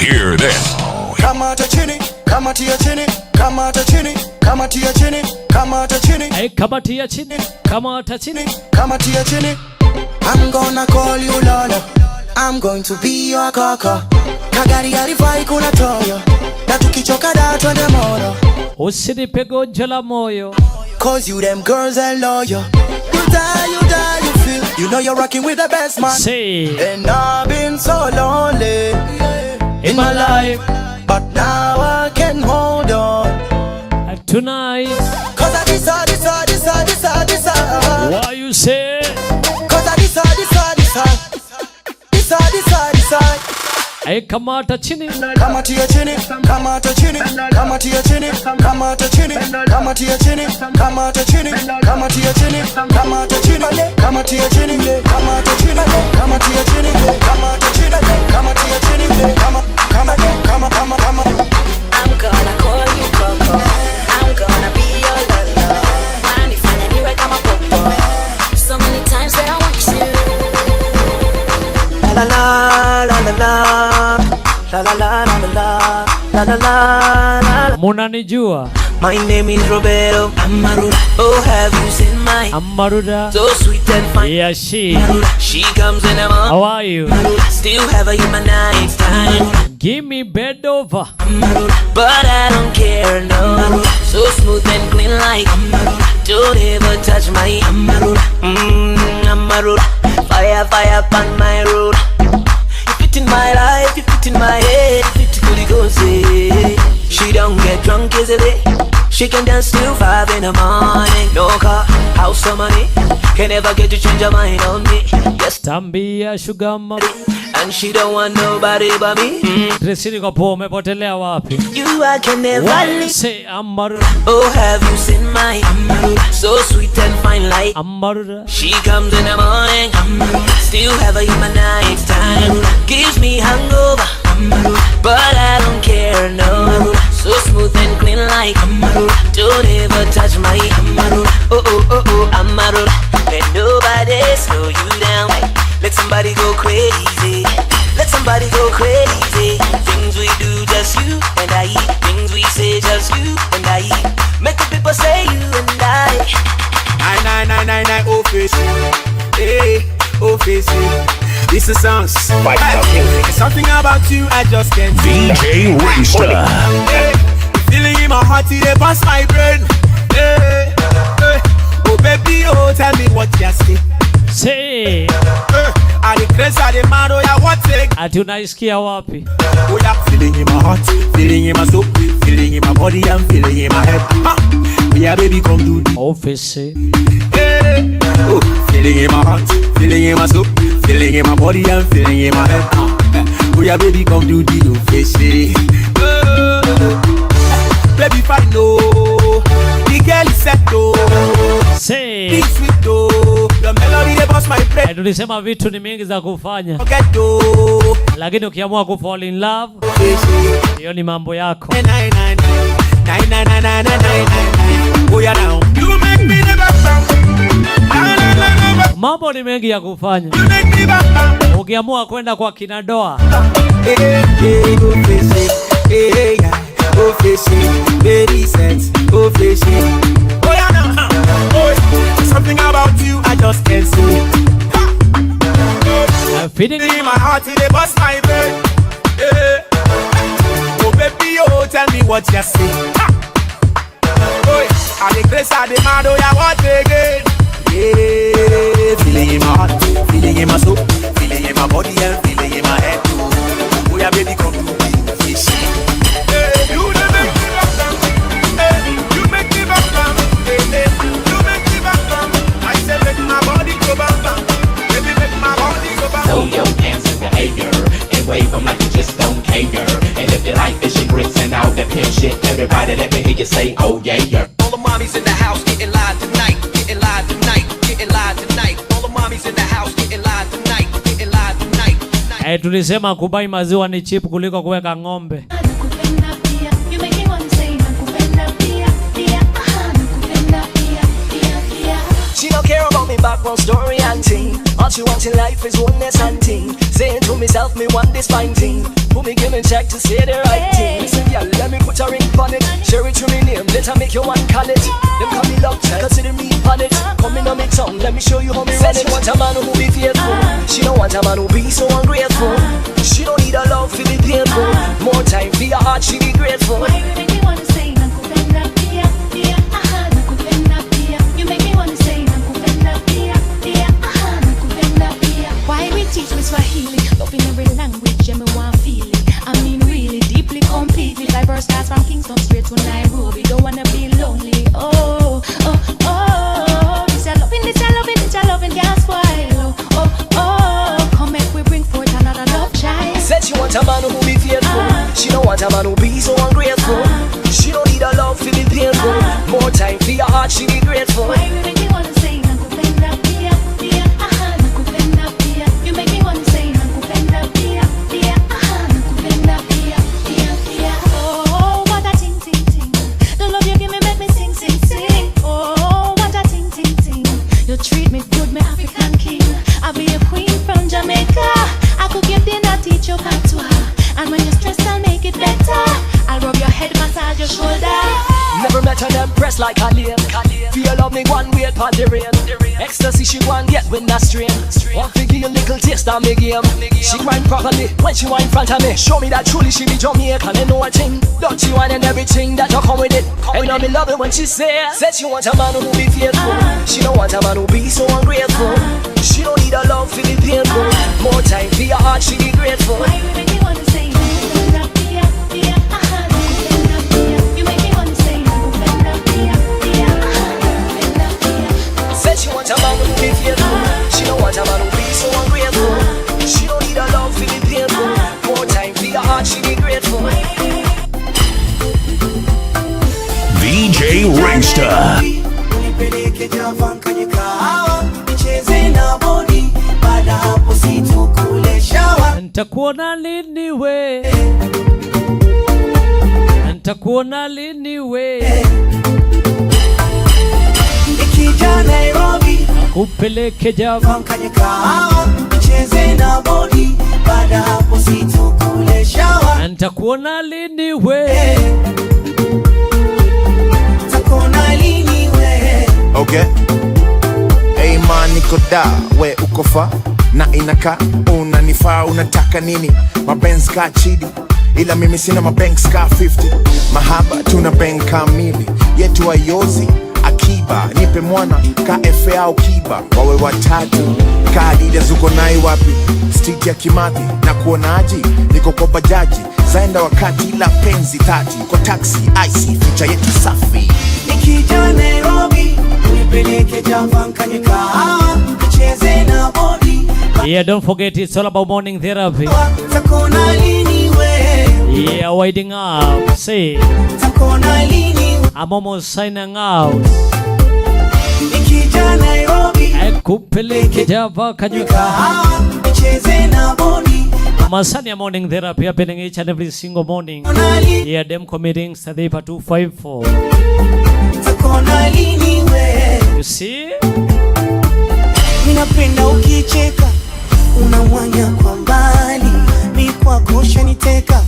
Hear this. Kamata chini, kamatia chini, kamata chini, kamatia chini, kamata chini. Hey, kamatia chini, kamata chini, kamatia chini. I'm gonna call you Lola. I'm going to be your kaka. Kagari arifai kuna toyo. Na tukichoka da twende moro. Usinipe gonjwa la moyo. Cause you them girls are loyal. You die, you feel. You know you're rocking with the best man. Say. And I've been so lonely in my life, but now I can hold on. Tonight. Cause I this. What you say? Cause I this. Hey, kamata chini. Kamata ya chini. Kamata chini. Kamata ya chini. Kamata chini. Kamata ya chini. Kamata chini. Kamata ya chini. Kamata chini. Kamata ya chini. Kamata chini. Kamata ya chini. Kamata chini. Kamata ya chini. Kama. I'm gonna call you Coco. I'm gonna be your lover. Manifanya niwe kama popo. So many times that I want you. La la la la la. La la la la la. La la la la. Munanijua. My name is Roberto Amaruda. Oh, have you seen my Amaruda? So sweet and fine. Yeah, she. She comes in a month. How are you? Still have a human night time. Give me bed over. But I don't care, no. So smooth and clean like don't ever touch my Amaruda. Amaruda. Fire on my road. You fit in my life, you fit in my head. You fit to go say. She don't get drunk easily. She can dance till 5 in the morning. No car, house or money. Can never get to change her mind on me. Yes, Tambia sugar mama. And she don't want nobody but me. Dresini kwa po umepotelea wapi? You I can never leave. Say Amaru. Oh, have you seen my Amaru? So sweet and fine like Amaru. She comes in the morning. Amaru. Still have a human night time. Gives me hangover. Amaru. But I don't care, no. So smooth and clean like Amaru. Don't ever touch my Amaru. Oh, Amaru. Let nobody slow you down. Let somebody go crazy. Let somebody go crazy. Things we do, just you and I. Things we say, just you and I. Make the people say you and I. 99999 office. Hey, office. This is sounds. There's something about you I just can't see. DJ Ringster. Hey, feeling in my heart, it pass my brain. Hey, oh baby, oh tell me what you see. Say. I declare the man, oh yeah, what take? Ati unaisikia wapi? Oh yeah, feeling in my heart, feeling in my soul, feeling in my body, and feeling in my head. Yeah, baby, come do the office. Hey, oh, feeling in my heart, feeling in my soul, feeling in my body, and feeling in my head. Oh yeah, baby, come do the office. Baby, fine, no. The girl is set, no. Say. Be sweet, no. The melody they bust my brain. Tulisema vitu ni mingi za kufanya, lakini ukiamua ku fall in love, hiyo ni mambo yako. Mambo ni mengi ya kufanya. Ukiamua kwenda kwa kinadoa, something about you I just can't see. Feeling in my heart, it bust my brain. Oh baby, oh tell me what you see. Oh, I declare the mad, oh yeah, what again? Yeah, feeling in my heart, feeling in my soul, feeling in my body and feeling in my head too. Oh yeah, baby, come to me, fish. Hey, you make me back down. Hey, you make me back down. Hey, you make me back down. I say make my body go back down. Baby, make my body go back down. Throw your hands in the air and wave them like you just don't care. And if you like fish and grits and all that pimp shit, everybody let me hear you say, oh yeah, yeah. All the mommies in the house getting live tonight, getting live tonight, getting live tonight. All the mommies in the house getting live tonight, getting live tonight. Tulisema kubai maziwa ni cheap kuliko kuweka ng'ombe. She don't care hear about me background story and thing. All she wants in life is oneness and thing. Saying to myself, me want this fine thing. Put me give me check to say the right thing. Listen, yeah, let me put a ring on it. Share it to me name, let her make you one call it. Them call me love child, consider me on it. Come in on me tongue, let me show you how me run it. She want a man who be faithful. She don't want a man who be so ungrateful. She don't need a love for be painful. More time for your heart, she be grateful. Why you make me wanna say nakupenda pia pia aha nakupenda pia. You make me wanna say nakupenda pia pia aha nakupenda pia. Why we teach me Swahili, love in every language, and me want feel it. I mean really deeply, completely. Diverse stars from Kingston straight to Nairobi. Don't wanna be lonely. Oh oh oh. This a loving, this a loving, this a loving gas spoil. Oh oh. Come make we bring forth another love child. Said she want a man who be faithful. She don't want a man who be so ungrateful. She don't need a love to be painful. More time for your heart, she be grateful. Why you make me wanna say nakupenda pia pia aha nakupenda pia. You make me wanna say nakupenda pia pia aha nakupenda pia pia pia. Oh what a ting ting ting. The love you give me make me sing sing sing. Oh what a ting ting ting. You treat me good, me African king. I'll be a queen from Jamaica. I could give dinner, teach you patois. And when you're stressed, I'll make it better. I'll rub your head, massage your shoulder. Never met an empress like Khalil. Feel love me one way upon the rain. Ecstasy she want get with that strain. Want to give a little taste of me game. She grind properly when she wine in front of me. Show me that truly she be Jamaican and know a thing. Don't she want and everything that you come with it. And you know me love it when she said she want a man who be faithful. She don't want a man who be so ungrateful. She don't need a love to be painful. More time for your heart, she be grateful. Why you make me wanna say nakupenda pia pia aha nakupenda pia. You make me wanna say nakupenda pia pia aha nakupenda pia. Said she want a man who be faithful. She don't want a man who be so ungrateful. She don't need a love to be painful. More time for your heart, she be grateful. VJ Ringster. Nipeleke Java kwenye kahawa, nicheze na bodi, baada hapo situkule shawa. Nitakuona lini we? Nitakuona lini we? Nikija Nairobi, nakupeleke Java kwenye kahawa, nicheze na bodi, baada hapo situkule shawa. Nitakuona lini we? Nitakuona lini we? Okay. Hey man, niko da, we uko fa na inaka, unanifaa, unataka nini? Mabenz ka chidi, ila mimi sina mabanks ka 50. Mahaba tuna bank kamili, yetu ayozi akiba, nipe mwana ka FA au kiba. Wawe watatu, ka Adidas uko nai wapi? Street ya Kimathi, na kuonaji, niko kwa bajaji, zaenda wakati ila penzi tati. Kwa taxi, icy, feature yetu safi. Nikija Nairobi, nipeleke Java kwenye kahawa, nicheze na bodi. Yeah, don't forget it's all about morning therapy. Takona lini we? Yeah, winding up. Say, Takona lini we? I'm almost signing out. Nikija Nairobi, nakupeleke Java kwenye kahawa, nicheze na bodi. Masani ya morning therapy happening each and every single morning. Yeah, them committing Sadhipa 254. Takona lini we? You see? Ninapenda ukicheka, unamwanya kwa mbali. Mi kwako shaniteka,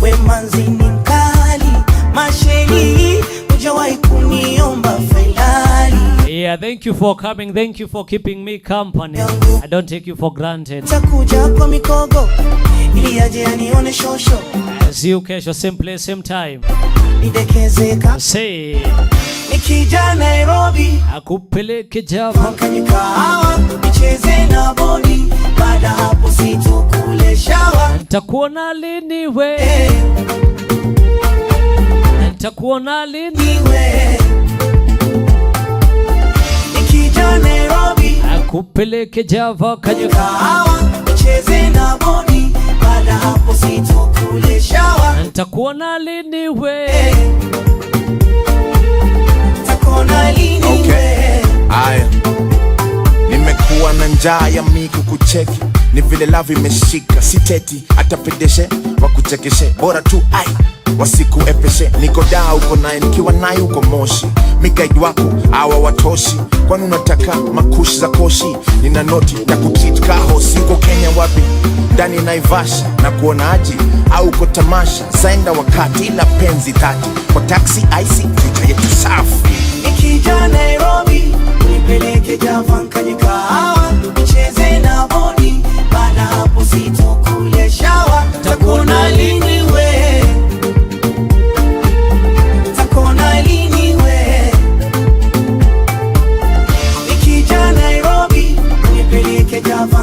we manzi ni mkali. Masheni, hujawahi kuniomba failali. Yeah, thank you for coming. Thank you for keeping me company. I don't take you for granted. Takuja kwa mikogo, ili aje anione shosho. See you kesho, same place, same time. Nidekezeka. Say, nikija Nairobi, nakupeleke Java kwenye kahawa, nicheze na bodi, baada hapo situkule shawa. Nitakuona lini we? Nitakuona lini we? Nikija Nairobi, nakupeleke Java kwenye kahawa, nicheze na bodi, baada hapo situkule shawa. Nitakuona lini we? Nitakuona lini we? Aya, nimekuwa na njaa ya miku kucheki, ni vile love imeshika, siteti hata pedeshe wakuchekeshe, bora tu ai wasiku epeshe. Niko daa uko naye, nikiwa naye uko Moshi. Migaidi wako hawa watoshi, kwani unataka makushi za koshi? Nina noti na kutreat kahosi. Uko Kenya wapi? Ndani Naivasha na kuona aji, au uko tamasha? Saenda wakati ila penzi dhati, kwa taxi icy future yetu safi. Nikija Nairobi nipeleke Java kwenye kahawa, tucheze na bodi, baada hapo sitokule shawa. Takona lini we, takona lini we. Nikija Nairobi nipeleke Java